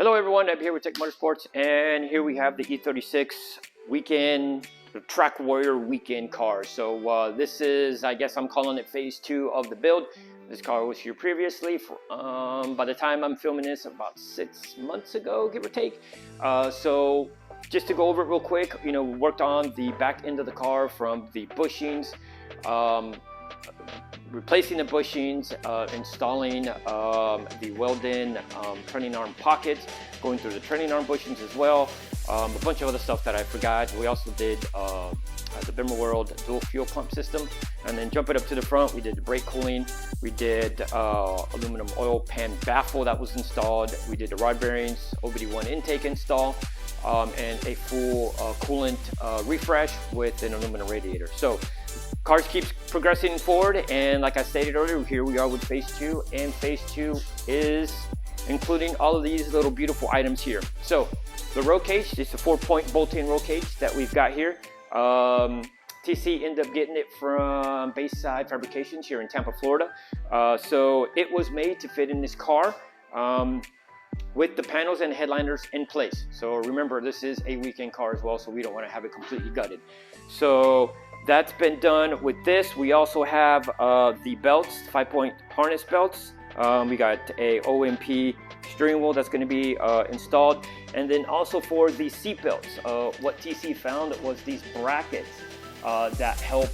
Hello everyone, I'm here with Motorsports, and here we have the E36 weekend, the Track Warrior weekend car. So this is, I guess I'm calling it phase 2 of the build. This car was here previously, by the time I'm filming this, about 6 months ago, give or take. So just to go over it real quick, we worked on the back end of the car from the bushings, replacing the bushings, installing the welded turning arm pockets, going through the turning arm bushings as well, a bunch of other stuff that I forgot. We also did the BMW World dual fuel pump system, and then jumping up to the front, we did the brake cooling, we did aluminum oil pan baffle that was installed, we did the rod bearings, OBD1 intake install, and a full coolant refresh with an aluminum radiator. So cars keeps progressing forward, and like I stated earlier, here we are with phase 2, and phase 2 is including all of these little beautiful items here. So the roll cage, it's a 4-point bolt-in roll cage that we've got here. TC ended up getting it from Bayside Fabrications here in Tampa, Florida. So it was made to fit in this car with the panels and headliners in place. So remember, this is a weekend car as well, so we don't want to have it completely gutted. So that's been done with this. We also have the belts, 5-point harness belts. We got a OMP steering wheel that's going to be installed. And then also for the seat belts, what TC found was these brackets that help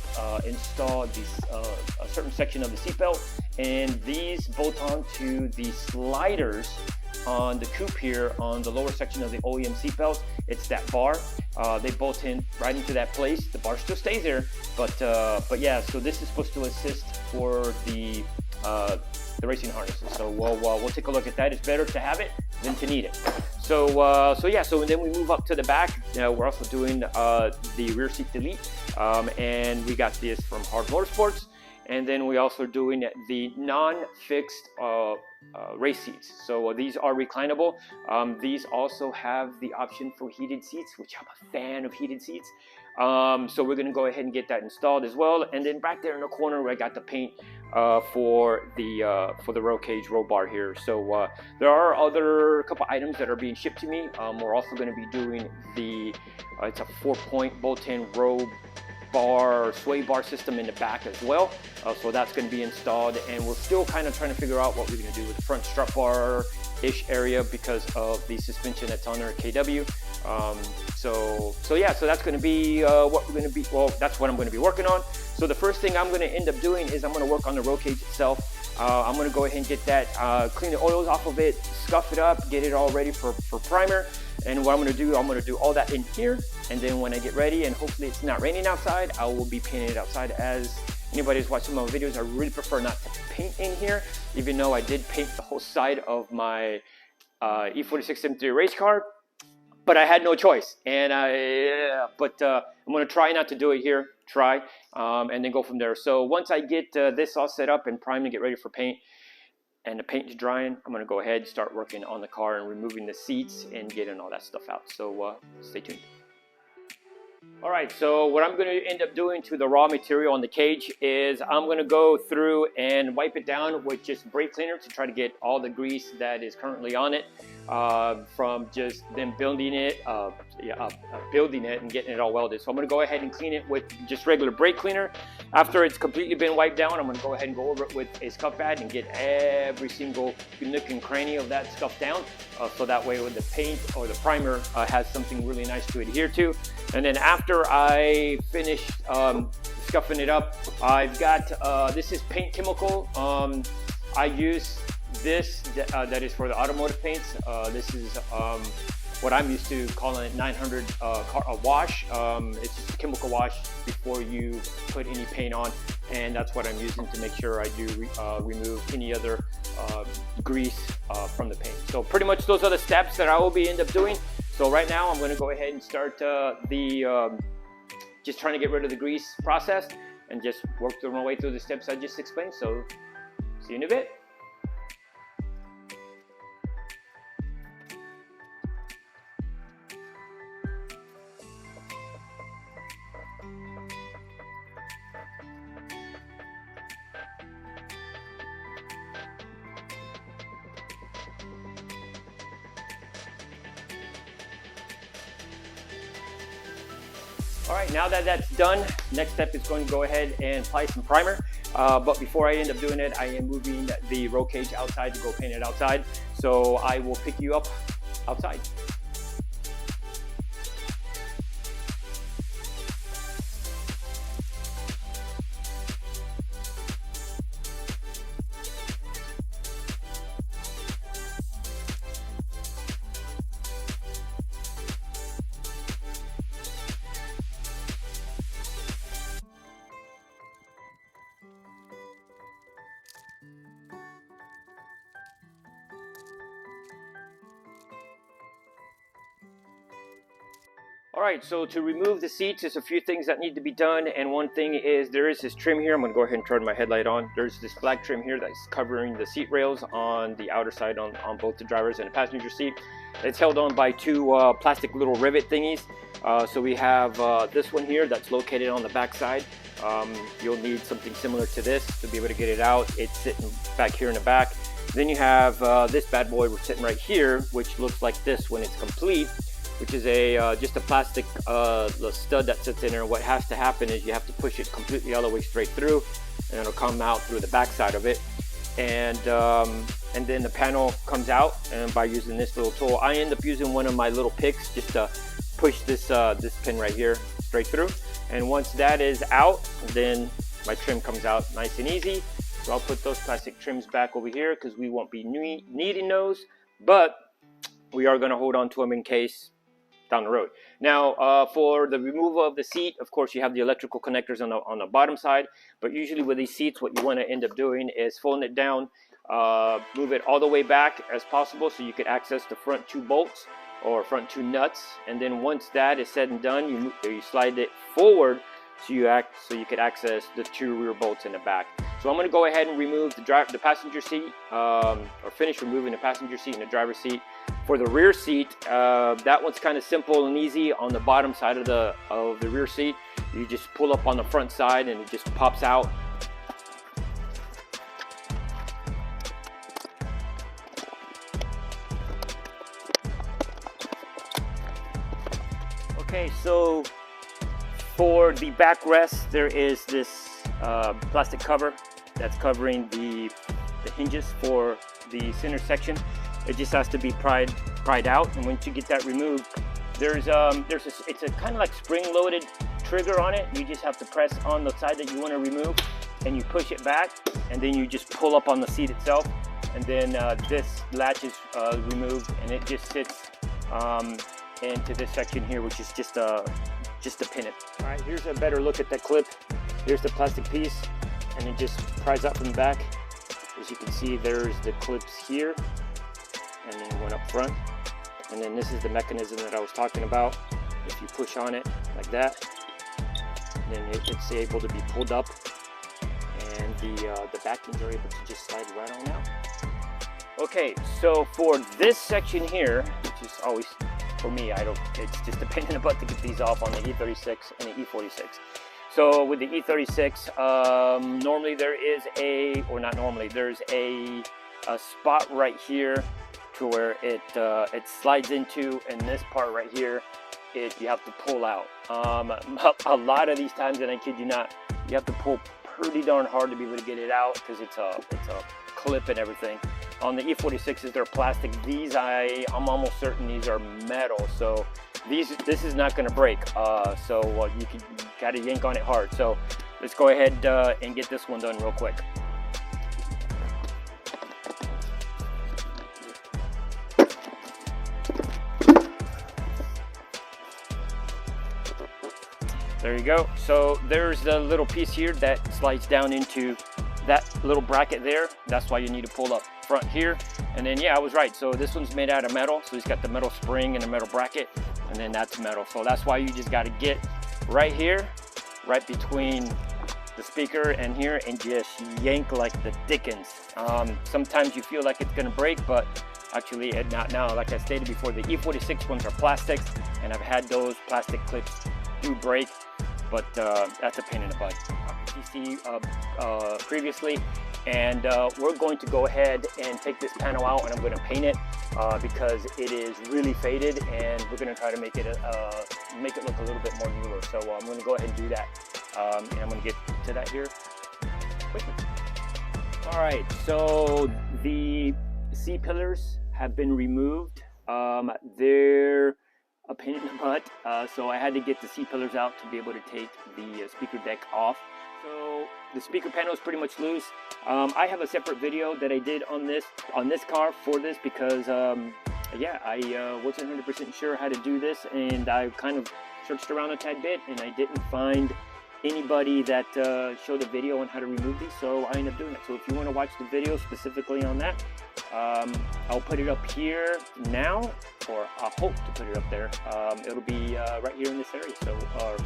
install these, a certain section of the seat belt. And these bolt onto the sliders on the coupe here on the lower section of the OEM seatbelt. It's that bar. They bolt in right into that place. The bar still stays there, but yeah. So this is supposed to assist for the racing harnesses. So we'll take a look at that. It's better to have it than to need it. So yeah. So then we move up to the back. We're also doing the rear seat delete, and we got this from Hard Motorsports. And then we also doing the non-fixed race seats. So these are reclinable. These also have the option for heated seats, which I'm a fan of heated seats. So we're gonna go ahead and get that installed as well. And then back there in the corner where I got the paint for the roll cage roll bar here. So there are other couple items that are being shipped to me. We're also gonna be doing the, it's a 4-point bolt-in roll bar, sway bar system in the back as well. So that's going to be installed, and we're still kind of trying to figure out what we're going to do with the front strut bar-ish area because of the suspension that's on our KW. So yeah, so that's going to be what we're going to be, well, that's what I'm going to be working on. So the first thing I'm going to end up doing is I'm going to work on the roll cage itself. I'm going to go ahead and get that, clean the oils off of it, scuff it up, get it all ready for primer. And what I'm going to do all that in here, and then when I get ready, and hopefully it's not raining outside, I will be painting it outside. As anybody who's watching my videos, I really prefer not to paint in here, even though I did paint the whole side of my E36 M3 race car, but I had no choice. And I'm going to try not to do it here, and then go from there. So once I get this all set up and primed and get ready for paint, and the paint is drying, I'm going to go ahead and start working on the car and removing the seats and getting all that stuff out. So stay tuned. All right, so what I'm going to end up doing to the raw material on the cage is I'm going to go through and wipe it down with just brake cleaner to try to get all the grease that is currently on it from just them building it and getting it all welded. So I'm going to go ahead and clean it with just regular brake cleaner. After it's completely been wiped down, I'm going to go ahead and go over it with a scuff pad and get every single nook and cranny of that scuff down, so that way when the paint or the primer has something really nice to adhere to. And then after I finish scuffing it up, I've got this is paint chemical. I use this that is for the automotive paints. This is what I'm used to calling it 900 wash. It's just a chemical wash before you put any paint on, and that's what I'm using to make sure I do remove any other grease from the paint. So pretty much those are the steps that I will end up doing. So right now I'm going to go ahead and start just trying to get rid of the grease process and just work my way through the steps I just explained. So see you in a bit. All right, now that that's done, next step is going to go ahead and apply some primer. But before I end up doing it, I am moving the roll cage outside to go paint it outside. So I will pick you up outside. All right, so to remove the seats, there's a few things that need to be done, and one thing is there is this trim here. I'm going to go ahead and turn my headlight on. There's this black trim here that's covering the seat rails on the outer side on both the driver's and the passenger seat. It's held on by two plastic little rivet thingies. So we have this one here that's located on the back side. You'll need something similar to this to be able to get it out. It's sitting back here in the back. Then you have this bad boy we're sitting right here, which looks like this when it's complete, which is just a plastic the stud that sits in there. What has to happen is you have to push it completely all the way straight through, and it'll come out through the back side of it. And then the panel comes out, and by using this little tool, I end up using one of my little picks just to push this pin right here straight through. And once that is out, then my trim comes out nice and easy. So I'll put those plastic trims back over here because we won't be needing those, but we are going to hold on to them in case down the road. Now for the removal of the seat, of course you have the electrical connectors on the bottom side, but usually with these seats what you want to end up doing is folding it down, move it all the way back as possible so you could access the front two bolts or front two nuts, and then once that is said and done, you slide it forward so you could access the two rear bolts in the back. So I'm going to go ahead and remove the passenger seat, or finish removing the passenger seat and the driver's seat. For the rear seat, that one's kind of simple and easy. On the bottom side of the rear seat, you just pull up on the front side and it just pops out. Okay, so for the backrest, there is this plastic cover that's covering the hinges for the center section. It just has to be pried out, and once you get that removed, it's a kind of like spring-loaded trigger on it. You just have to press on the side that you want to remove, and you push it back, and then you just pull up on the seat itself, and then this latch is removed, and it just sits into this section here, which is just to pin it. All right, here's a better look at that clip. Here's the plastic piece, and it just pries out from the back. As you can see, there's the clips here, and then one up front. And then this is the mechanism that I was talking about. If you push on it like that, then it's able to be pulled up, and the backings are able to just slide right on out. Okay, so for this section here, which is always, for me, it's just a pain in the butt to get these off on the E36 and the E46. So with the E36, normally there's a spot right here to where it slides into, and this part right here, you have to pull out. A lot of these times, and I kid you not, you have to pull pretty darn hard to be able to get it out because it's a clip and everything. On the E46s, they're plastic. These, I'm almost certain these are metal. So this is not going to break. So you got to yank on it hard. So let's go ahead and get this one done real quick. There you go. So there's the little piece here that slides down into that little bracket there. That's why you need to pull up front here. And then, yeah, I was right. So this one's made out of metal. So it's got the metal spring and the metal bracket, and then that's metal. So that's why you just got to get right here, right between the speaker and here, and just yank like the dickens. Sometimes you feel like it's gonna break, but actually not now. Like I stated before, the E46 ones are plastics, and I've had those plastic clips do break, but that's a pain in the butt. Previously, and we're going to go ahead and take this panel out, and I'm going to paint it. because it is really faded, and we're going to try to make it look a little bit more newer. So I'm going to go ahead and do that, and I'm going to get to that here quickly. All right, so the C pillars have been removed. They're a pain in the butt, so I had to get the C pillars out to be able to take the speaker deck off. So the speaker panel is pretty much loose. I have a separate video that I did on this car for this because yeah, I wasn't 100% sure how to do this, and I kind of searched around a tad bit, and I didn't find anybody that showed a video on how to remove these, so I ended up doing it. So if you want to watch the video specifically on that, I'll put it up here now, or I hope to put it up there. It'll be right here in this area, so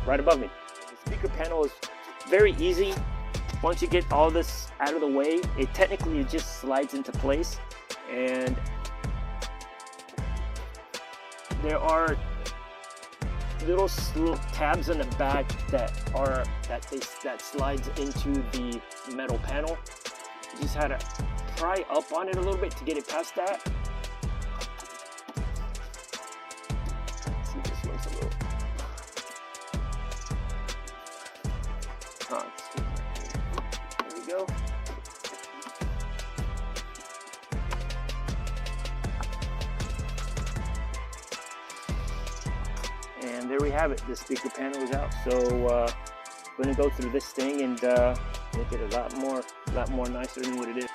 right above me. The speaker panel is very easy. Once you get all this out of the way, it technically just slides into place, and there are little tabs on the back that slides into the metal panel. You just had to pry up on it a little bit to get it past that. Let's see, this one's a little. There we go. And there we have it. The speaker panel is out. So I'm going to go through this thing and make it a lot more nicer than what it is.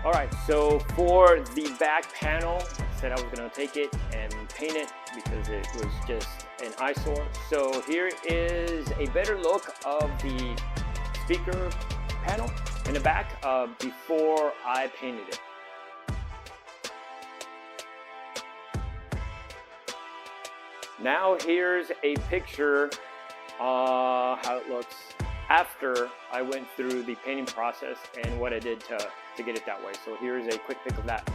All right. So for the back panel, I said I was going to take it and paint it because it was just an eyesore. So here is a better look of the speaker panel in the back before I painted it. Now here's a picture how it looks after I went through the painting process and what I did to get it that way. So here's a quick pic of that.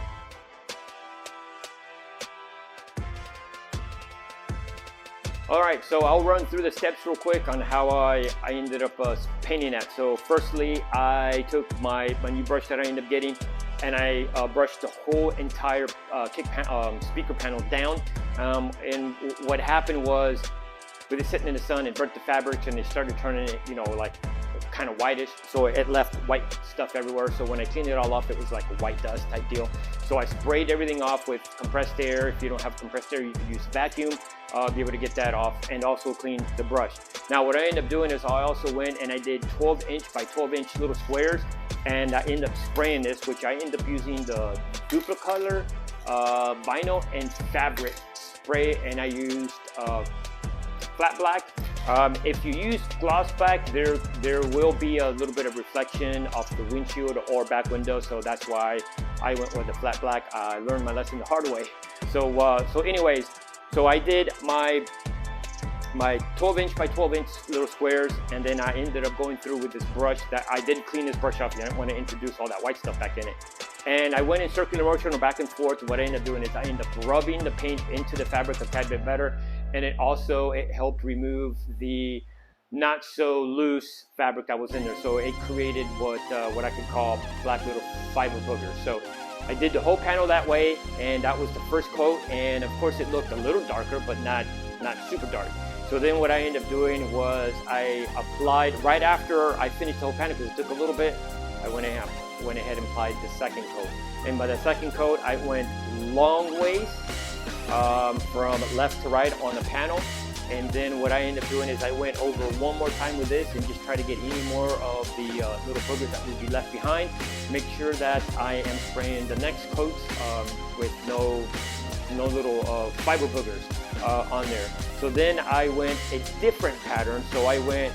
All right, so I'll run through the steps real quick on how I ended up painting that. So firstly, I took my new brush that I ended up getting, and I brushed the whole entire speaker panel down. And what happened was, with it sitting in the sun, it burnt the fabric and it started turning it, you know, like kind of whitish. So it left white stuff everywhere. So when I cleaned it all off, it was like a white dust type deal. So I sprayed everything off with compressed air. If you don't have compressed air, you can use vacuum, be able to get that off, and also clean the brush. Now what I ended up doing is I also went and I did 12-inch by 12-inch little squares, and I ended up spraying this, which I ended up using the Duplicolor vinyl and fabric spray, and I used flat black. If you use gloss black, there will be a little bit of reflection off the windshield or back window, so that's why I went with the flat black. I learned my lesson the hard way. So anyways, so I did my 12-inch by 12-inch little squares, and then I ended up going through with this brush that I did clean this brush up. I didn't want to introduce all that white stuff back in it. And I went in circular motion or back and forth. What I ended up doing is I ended up rubbing the paint into the fabric a tad bit better, and it helped remove the not so loose fabric that was in there. So it created what I could call black little fiber boogers. So I did the whole panel that way, and that was the first coat. And of course it looked a little darker, but not super dark. So then what I ended up doing was I applied, right after I finished the whole panel, because it took a little bit, I went ahead and applied the second coat. And by the second coat, I went long ways from left to right on the panel. And then what I ended up doing is I went over one more time with this and just try to get any more of the little boogers that would be left behind. Make sure that I am spraying the next coats with no little fiber boogers on there. So then I went a different pattern. So I went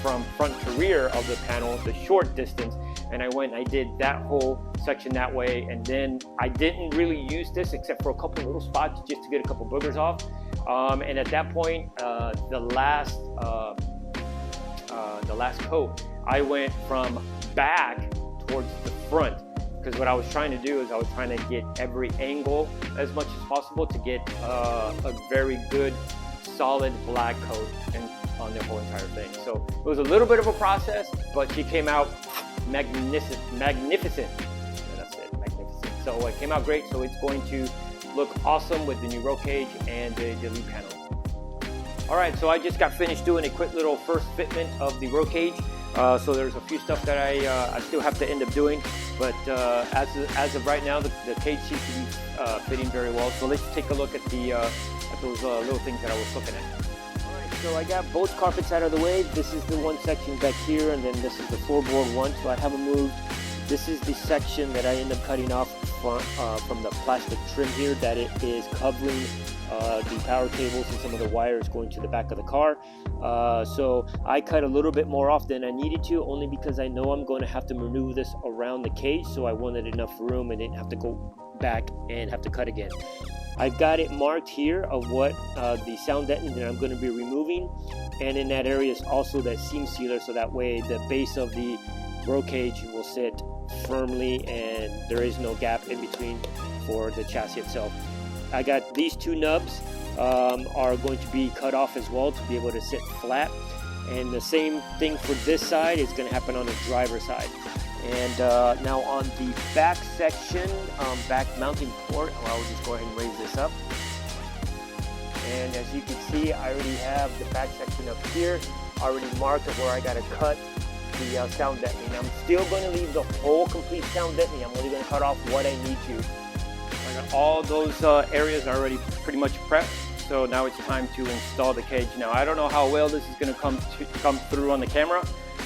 from front to rear of the panel, the short distance, and I went and I did that whole section that way. And then I didn't really use this except for a couple little spots just to get a couple boogers off. And at that point, the last coat, I went from back towards the front, because what I was trying to do is I was trying to get every angle as much as possible to get a very good solid black coat on the whole entire thing. So it was a little bit of a process, but she came out magnificent. And that's it, magnificent. So it came out great. So it's going to look awesome with the new roll cage and the lead panel. All right, so I just got finished doing a quick little first fitment of the roll cage. So there's a few stuff that I still have to end up doing, but as of right now, the cage seems to be fitting very well. So let's take a look at those little things that I was looking at. All right, so I got both carpets out of the way. This is the one section back here, and then this is the floorboard one. So I have them moved. This is the section that I end up cutting off from the plastic trim here that it is covering the power cables and some of the wires going to the back of the car. So I cut a little bit more off than I needed to, only because I know I'm going to have to maneuver this around the cage, so I wanted enough room and didn't have to go back and have to cut again. I've got it marked here of what the sound deadening that I'm going to be removing, and in that area is also that seam sealer, so that way the base of the roll cage will sit firmly and there is no gap in between for the chassis itself. I got these two nubs are going to be cut off as well to be able to sit flat, and the same thing for this side is going to happen on the driver's side. And now on the back section, back mounting port, I'll just go ahead and raise this up. And as you can see, I already have the back section up here already marked of where I got to cut the sound deadening. I'm still going to leave the whole complete sound deadening. I'm only going to cut off what I need to. I got all those areas are already pretty much prepped, so now it's time to install the cage. Now I don't know how well this is going to come through on the camera.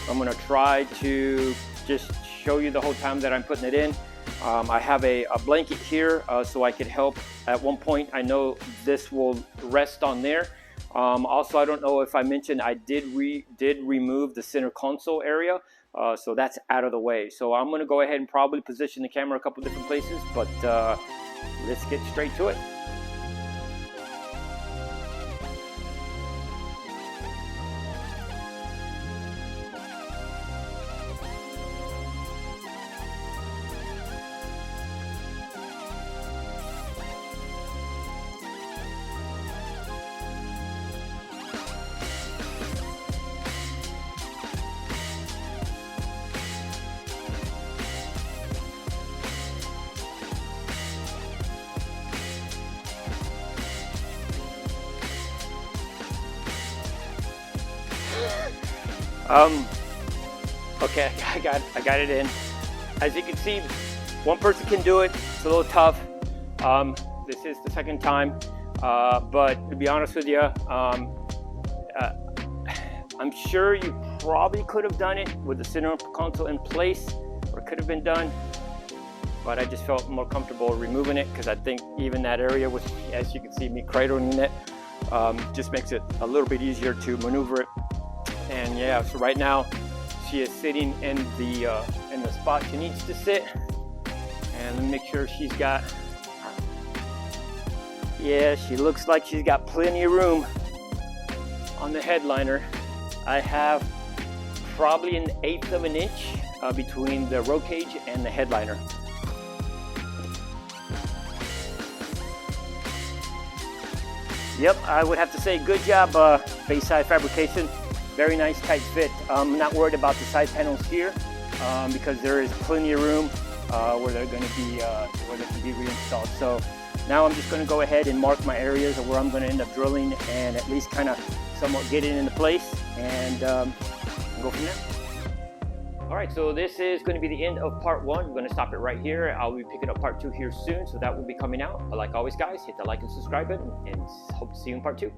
I'm going to try to just show you the whole time that I'm putting it in. I have a blanket here so I could help at one point. I know this will rest on there. Also, I don't know if I mentioned I did remove the center console area, so that's out of the way. So I'm going to go ahead and probably position the camera a couple different places, but let's get straight to it. Okay, I got it in. As you can see, one person can do it. It's a little tough. This is the second time, but to be honest with you, I'm sure you probably could have done it with the center console in place, or it could have been done, but I just felt more comfortable removing it because I think even that area, which as you can see me cradling it, just makes it a little bit easier to maneuver it. And yeah, so right now she is sitting in the spot she needs to sit. And let me make sure she's got, yeah, she looks like she's got plenty of room on the headliner. I have probably 1/8 of an inch between the roll cage and the headliner. Yep, I would have to say good job, Bayside Fabrication. Very nice tight fit. I'm not worried about the side panels here because there is plenty of room where they're going to be where they can be reinstalled. So now I'm just going to go ahead and mark my areas of where I'm going to end up drilling and at least kind of somewhat get it into place and go from there. All right, so this is going to be the end of part 1. We're going to stop it right here. I'll be picking up part 2 here soon, so that will be coming out. But like always, guys, hit the like and subscribe button, and hope to see you in part 2.